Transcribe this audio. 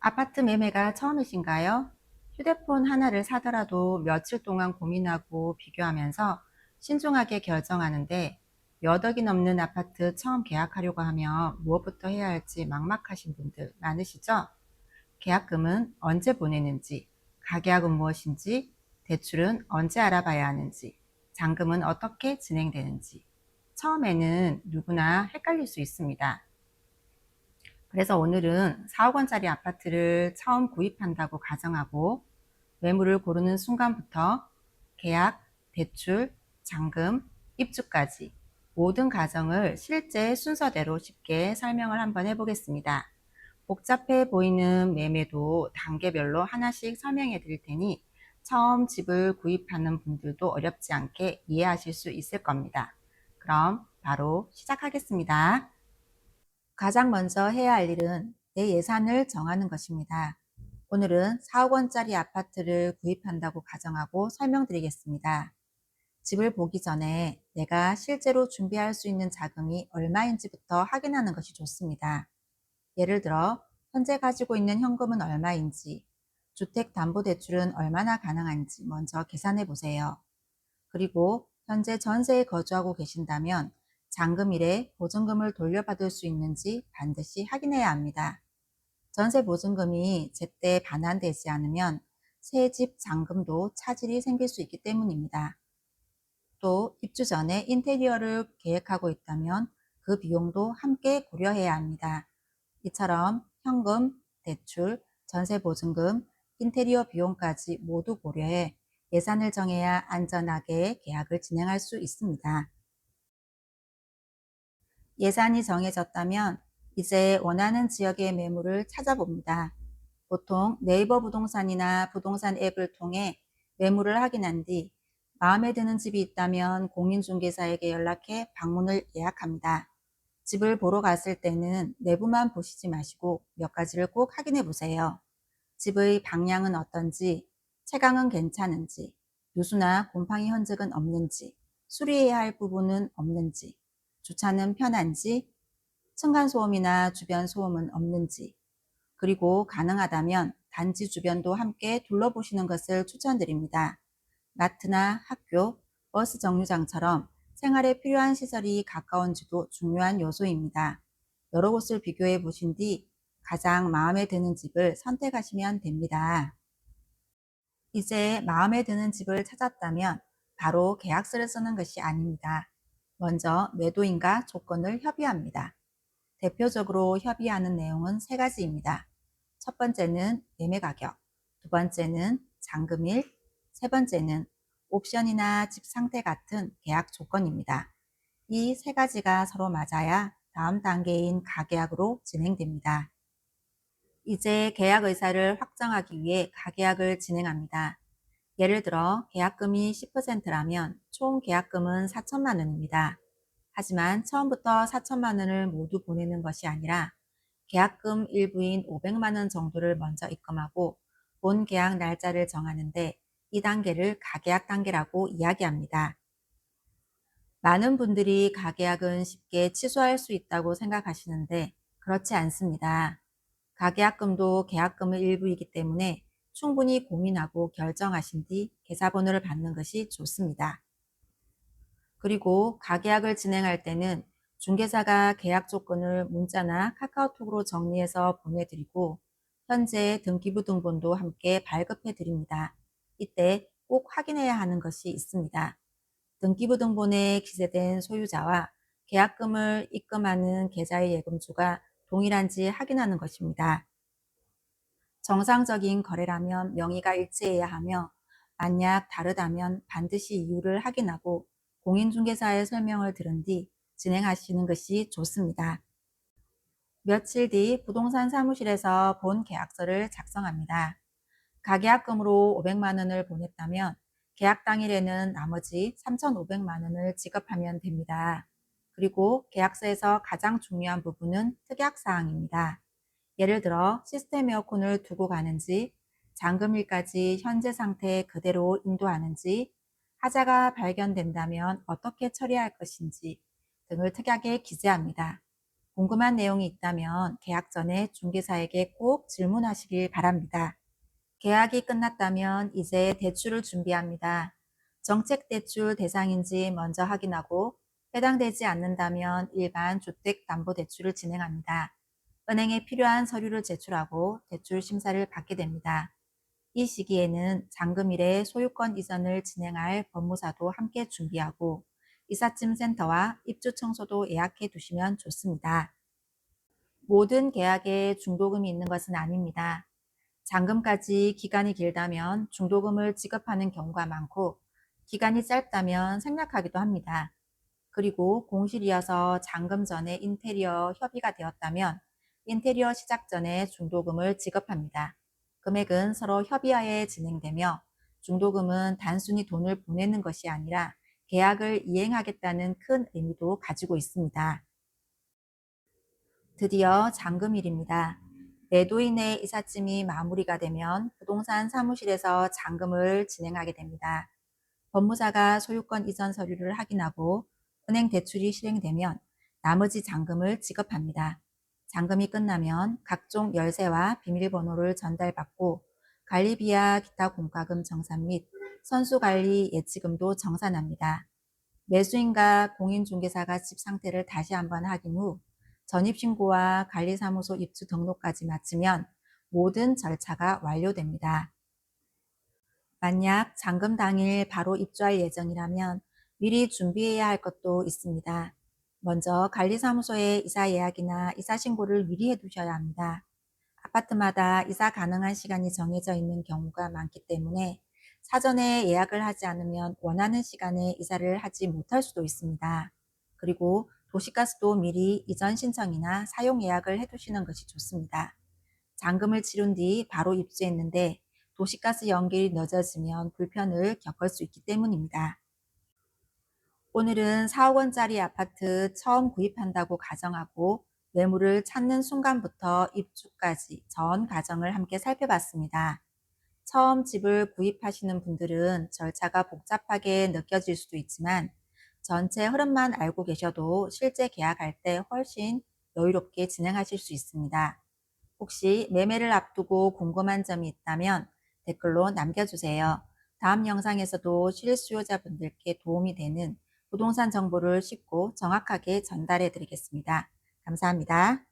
아파트 매매가 처음이신가요? 휴대폰 하나를 사더라도 며칠 동안 고민하고 비교하면서 신중하게 결정하는데 몇 억이 넘는 아파트 처음 계약하려고 하면 무엇부터 해야 할지 막막하신 분들 많으시죠? 계약금은 언제 보내는지, 가계약은 무엇인지, 대출은 언제 알아봐야 하는지, 잔금은 어떻게 진행되는지. 처음에는 누구나 헷갈릴 수 있습니다. 그래서 오늘은 4억 원짜리 아파트를 처음 구입한다고 가정하고 매물을 고르는 순간부터 계약, 대출, 잔금, 입주까지 모든 과정을 실제 순서대로 쉽게 설명을 한번 해보겠습니다. 복잡해 보이는 매매도 단계별로 하나씩 설명해 드릴 테니 처음 집을 구입하는 분들도 어렵지 않게 이해하실 수 있을 겁니다. 그럼 바로 시작하겠습니다. 가장 먼저 해야 할 일은 내 예산을 정하는 것입니다. 오늘은 4억 원짜리 아파트를 구입한다고 가정하고 설명드리겠습니다. 집을 보기 전에 내가 실제로 준비할 수 있는 자금이 얼마인지부터 확인하는 것이 좋습니다. 예를 들어 현재 가지고 있는 현금은 얼마인지, 주택담보대출은 얼마나 가능한지 먼저 계산해 보세요. 그리고 현재 전세에 거주하고 계신다면 잔금일에 보증금을 돌려받을 수 있는지 반드시 확인해야 합니다. 전세 보증금이 제때 반환되지 않으면 새 집 잔금도 차질이 생길 수 있기 때문입니다. 또 입주 전에 인테리어를 계획하고 있다면 그 비용도 함께 고려해야 합니다. 이처럼 현금, 대출, 전세 보증금, 인테리어 비용까지 모두 고려해 예산을 정해야 안전하게 계약을 진행할 수 있습니다. 예산이 정해졌다면 이제 원하는 지역의 매물을 찾아봅니다. 보통 네이버 부동산이나 부동산 앱을 통해 매물을 확인한 뒤 마음에 드는 집이 있다면 공인중개사에게 연락해 방문을 예약합니다. 집을 보러 갔을 때는 내부만 보시지 마시고 몇 가지를 꼭 확인해 보세요. 집의 방향은 어떤지, 채광은 괜찮은지, 누수나 곰팡이 흔적은 없는지, 수리해야 할 부분은 없는지, 주차는 편한지, 층간소음이나 주변 소음은 없는지, 그리고 가능하다면 단지 주변도 함께 둘러보시는 것을 추천드립니다. 마트나 학교, 버스 정류장처럼 생활에 필요한 시설이 가까운지도 중요한 요소입니다. 여러 곳을 비교해 보신 뒤 가장 마음에 드는 집을 선택하시면 됩니다. 이제 마음에 드는 집을 찾았다면 바로 계약서를 쓰는 것이 아닙니다. 먼저 매도인과 조건을 협의합니다. 대표적으로 협의하는 내용은 세 가지입니다. 첫 번째는 매매 가격, 두 번째는 잔금일, 세 번째는 옵션이나 집 상태 같은 계약 조건입니다. 이 세 가지가 서로 맞아야 다음 단계인 가계약으로 진행됩니다. 이제 계약 의사를 확정하기 위해 가계약을 진행합니다. 예를 들어 계약금이 10%라면 총 계약금은 4천만 원입니다. 하지만 처음부터 4천만 원을 모두 보내는 것이 아니라 계약금 일부인 500만 원 정도를 먼저 입금하고 본 계약 날짜를 정하는데 이 단계를 가계약 단계라고 이야기합니다. 많은 분들이 가계약은 쉽게 취소할 수 있다고 생각하시는데 그렇지 않습니다. 가계약금도 계약금의 일부이기 때문에 충분히 고민하고 결정하신 뒤 계좌번호를 받는 것이 좋습니다. 그리고 가계약을 진행할 때는 중개사가 계약 조건을 문자나 카카오톡으로 정리해서 보내드리고 현재 등기부 등본도 함께 발급해 드립니다. 이때 꼭 확인해야 하는 것이 있습니다. 등기부 등본에 기재된 소유자와 계약금을 입금하는 계좌의 예금주가 동일한지 확인하는 것입니다. 정상적인 거래라면 명의가 일치해야 하며 만약 다르다면 반드시 이유를 확인하고 공인중개사의 설명을 들은 뒤 진행하시는 것이 좋습니다. 며칠 뒤 부동산 사무실에서 본 계약서를 작성합니다. 가계약금으로 500만 원을 보냈다면 계약 당일에는 나머지 3,500만 원을 지급하면 됩니다. 그리고 계약서에서 가장 중요한 부분은 특약사항입니다. 예를 들어 시스템 에어컨을 두고 가는지, 잔금일까지 현재 상태 그대로 인도하는지, 하자가 발견된다면 어떻게 처리할 것인지 등을 특약에 기재합니다. 궁금한 내용이 있다면 계약 전에 중개사에게 꼭 질문하시길 바랍니다. 계약이 끝났다면 이제 대출을 준비합니다. 정책 대출 대상인지 먼저 확인하고 해당되지 않는다면 일반 주택담보대출을 진행합니다. 은행에 필요한 서류를 제출하고 대출 심사를 받게 됩니다. 이 시기에는 잔금일에 소유권 이전을 진행할 법무사도 함께 준비하고 이삿짐 센터와 입주 청소도 예약해 두시면 좋습니다. 모든 계약에 중도금이 있는 것은 아닙니다. 잔금까지 기간이 길다면 중도금을 지급하는 경우가 많고 기간이 짧다면 생략하기도 합니다. 그리고 공실이어서 잔금 전에 인테리어 협의가 되었다면 인테리어 시작 전에 중도금을 지급합니다. 금액은 서로 협의하에 진행되며 중도금은 단순히 돈을 보내는 것이 아니라 계약을 이행하겠다는 큰 의미도 가지고 있습니다. 드디어 잔금일입니다. 매도인의 이삿짐이 마무리가 되면 부동산 사무실에서 잔금을 진행하게 됩니다. 법무사가 소유권 이전 서류를 확인하고 은행 대출이 실행되면 나머지 잔금을 지급합니다. 잔금이 끝나면 각종 열쇠와 비밀번호를 전달받고 관리비와 기타 공과금 정산 및 선수관리 예치금도 정산합니다. 매수인과 공인중개사가 집 상태를 다시 한번 확인 후 전입신고와 관리사무소 입주 등록까지 마치면 모든 절차가 완료됩니다. 만약 잔금 당일 바로 입주할 예정이라면 미리 준비해야 할 것도 있습니다. 먼저 관리사무소에 이사 예약이나 이사 신고를 미리 해두셔야 합니다. 아파트마다 이사 가능한 시간이 정해져 있는 경우가 많기 때문에 사전에 예약을 하지 않으면 원하는 시간에 이사를 하지 못할 수도 있습니다. 그리고 도시가스도 미리 이전 신청이나 사용 예약을 해두시는 것이 좋습니다. 잔금을 치른 뒤 바로 입주했는데 도시가스 연결이 늦어지면 불편을 겪을 수 있기 때문입니다. 오늘은 4억 원짜리 아파트 처음 구입한다고 가정하고 매물을 찾는 순간부터 입주까지 전 과정을 함께 살펴봤습니다. 처음 집을 구입하시는 분들은 절차가 복잡하게 느껴질 수도 있지만 전체 흐름만 알고 계셔도 실제 계약할 때 훨씬 여유롭게 진행하실 수 있습니다. 혹시 매매를 앞두고 궁금한 점이 있다면 댓글로 남겨주세요. 다음 영상에서도 실수요자분들께 도움이 되는 부동산 정보를 쉽고 정확하게 전달해 드리겠습니다. 감사합니다.